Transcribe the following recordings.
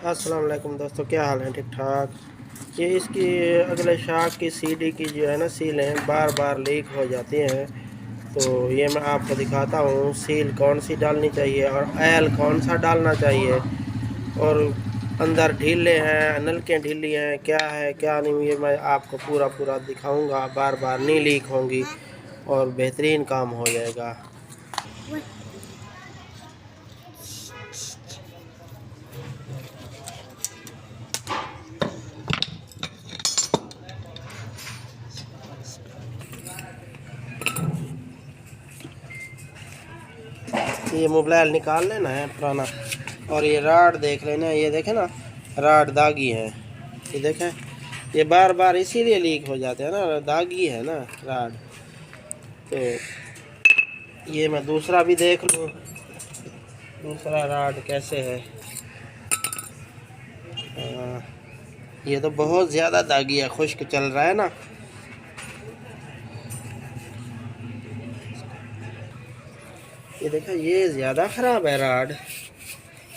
अस्सलाम वालेकुम दोस्तों, क्या हाल है? ठीक ठाक। ये इसकी अगले शाख की सीढ़ी की जो है ना सीलें बार बार लीक हो जाती हैं। तो ये मैं आपको दिखाता हूँ सील कौन सी डालनी चाहिए और ऑयल कौन सा डालना चाहिए। और अंदर ढीले हैं, नलकें ढीली हैं, क्या है क्या नहीं, ये मैं आपको पूरा पूरा दिखाऊंगा। बार बार नहीं लीक होंगी और बेहतरीन काम हो जाएगा। ये मोबाइल निकाल लेना है पुराना, और ये राड देख लेना। ये देखें ना, राड दागी है। ये देखें, ये बार बार इसीलिए लीक हो जाते हैं ना, दागी है ना राड। तो ये मैं दूसरा भी देख लूँ, दूसरा राड कैसे है। ये तो बहुत ज़्यादा दागी है, खुश्क चल रहा है ना। ये देखा, ये ज़्यादा ख़राब है राड।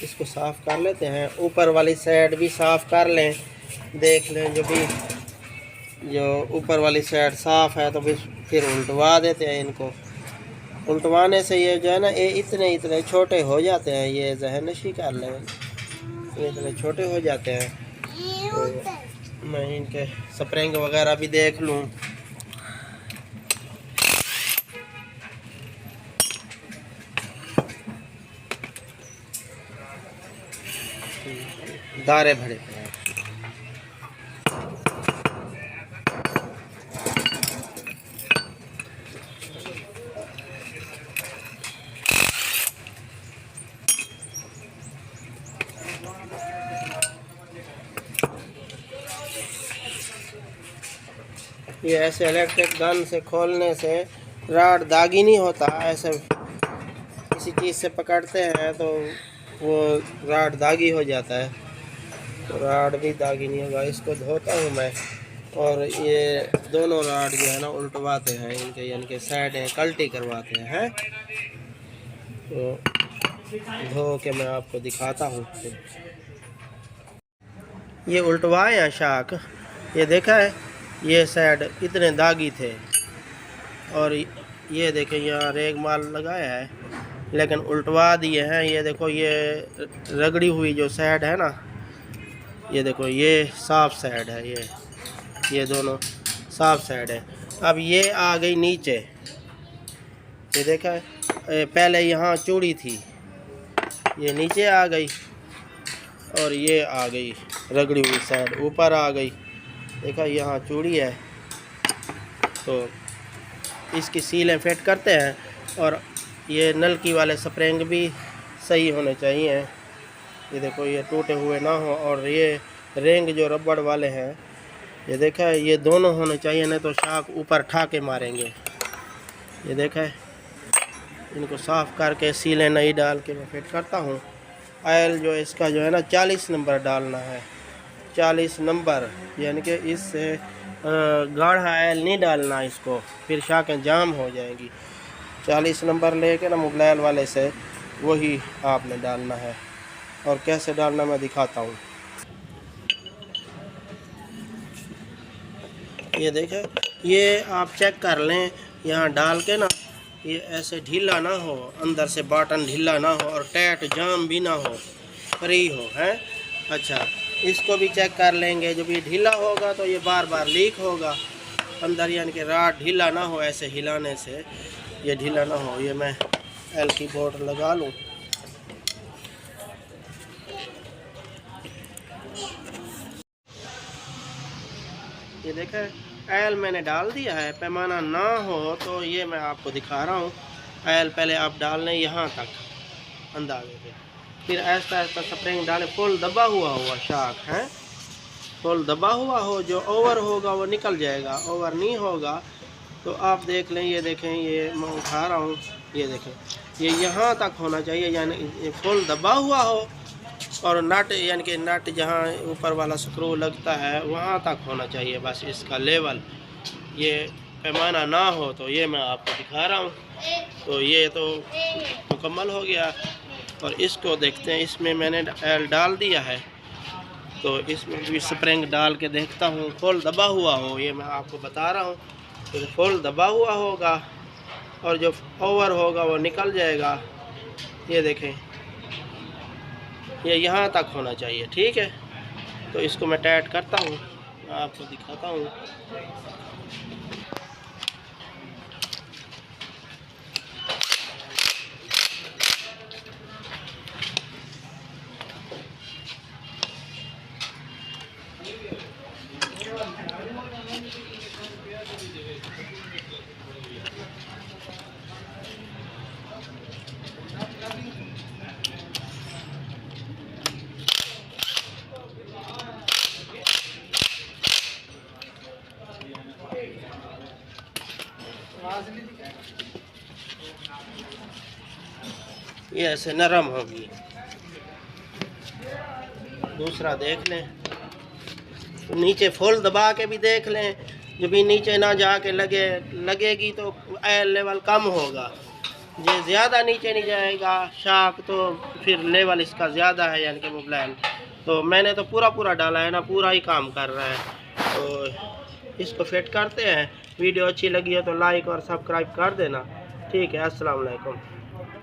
इसको साफ़ कर लेते हैं, ऊपर वाली साइड भी साफ़ कर लें। देख लें, जो ऊपर वाली साइड साफ़ है तो फिर उल्टवा देते हैं इनको। उल्टवाने से ये जो है ना, ये इतने इतने छोटे हो जाते हैं। ये जहन नशी कर लें, ये इतने छोटे हो जाते हैं। तो मैं इनके स्प्रिंग वगैरह भी देख लूँ। दारे भरे पे हैं। ये ऐसे इलेक्ट्रिक गन से खोलने से राड दागी नहीं होता। ऐसे किसी चीज़ से पकड़ते हैं तो वो राड दागी हो जाता है। तो राड भी दागी नहीं होगा। इसको धोता हूँ मैं, और ये दोनों राड जो है ना उल्टवाते हैं इनके, यानी कि साइडें कल्टी करवाते हैं। तो धो के मैं आपको दिखाता हूँ। ये उल्टवाए हैं शाख, ये देखा है, ये साइड इतने दागी थे। और ये देखें, यहाँ रेग माल लगाया है लेकिन उल्टवा दिए हैं। ये देखो, ये रगड़ी हुई जो साइड है ना, ये देखो, ये साफ साइड है। ये दोनों साफ साइड है। अब ये आ गई नीचे, ये देखा है, पहले यहाँ चूड़ी थी, ये नीचे आ गई। और ये आ गई रगड़ी हुई साइड ऊपर आ गई। देखा, यहाँ चूड़ी है। तो इसकी सीलें फिट करते हैं, और ये नलकी वाले स्प्रिंग भी सही होने चाहिए। ये देखो, ये टूटे हुए ना हो। और ये रिंग जो रबड़ वाले हैं, ये देखा है, ये दोनों होने चाहिए, नहीं तो शाख ऊपर ठाके मारेंगे। ये देखा है, इनको साफ़ करके सीलें नई डाल के मैं फिट करता हूँ। ऑयल जो इसका जो है ना 40 नंबर डालना है। 40 नंबर, यानी कि इससे गाढ़ा ऑयल नहीं डालना इसको, फिर शाखें जाम हो जाएंगी। 40 नंबर लेके ना मोबाइल वाले से, वही आपने डालना है। और कैसे डालना मैं दिखाता हूँ। ये देखें, ये आप चेक कर लें, यहाँ डाल के ना, ये ऐसे ढीला ना हो, अंदर से बटन ढीला ना हो, और टाइट जाम भी ना हो, फ्री हो है। अच्छा, इसको भी चेक कर लेंगे। जब ये ढीला होगा तो ये बार बार लीक होगा अंदर, यानी कि राड ढीला ना हो, ऐसे हिलाने से ये ढीला ना हो। ये मैं एल की बोर्ड लगा लूँ। ये देखें, ऑयल मैंने डाल दिया है। पैमाना ना हो तो ये मैं आपको दिखा रहा हूँ। ऑयल पहले आप डाल लें यहाँ तक अंदाजे पे, फिर ऐसा ऐसा स्प्रिंग डालें। फुल दबा हुआ शाख है, फुल दबा हुआ हो। जो ओवर होगा वो निकल जाएगा, ओवर नहीं होगा तो आप देख लें। ये देखें, ये मैं उठा रहा हूँ, ये देखें, ये यहाँ तक होना चाहिए, यानी फुल दबा हुआ हो। और नट, यानी कि नट जहाँ ऊपर वाला स्क्रू लगता है वहाँ तक होना चाहिए बस इसका लेवल। ये पैमाना ना हो तो ये मैं आपको दिखा रहा हूँ। तो ये तो मुकम्मल हो गया। और इसको देखते हैं, इसमें मैंने ऑयल डाल दिया है। तो इसमें भी स्प्रिंग डाल के देखता हूँ फुल दबा हुआ हो, ये मैं आपको बता रहा हूँ। तो फुल दबा हुआ होगा और जो ओवर होगा वो निकल जाएगा। ये देखें, ये यहाँ तक होना चाहिए, ठीक है। तो इसको मैं टाइट करता हूँ, आपको दिखाता हूँ। ये ऐसे नरम होगी। दूसरा देख लें, तो नीचे फुल दबा के भी देख लें, जब भी नीचे ना जाके लगेगी तो एयर लेवल कम होगा। ये ज़्यादा नीचे नहीं जाएगा शाक, तो फिर लेवल इसका ज़्यादा है, यानी कि मोबाइल। तो मैंने तो पूरा डाला है ना, पूरा ही काम कर रहा है। तो इसको फिट करते हैं। वीडियो अच्छी लगी है तो लाइक और सब्सक्राइब कर देना, ठीक है। अस्सलाम वालेकुम।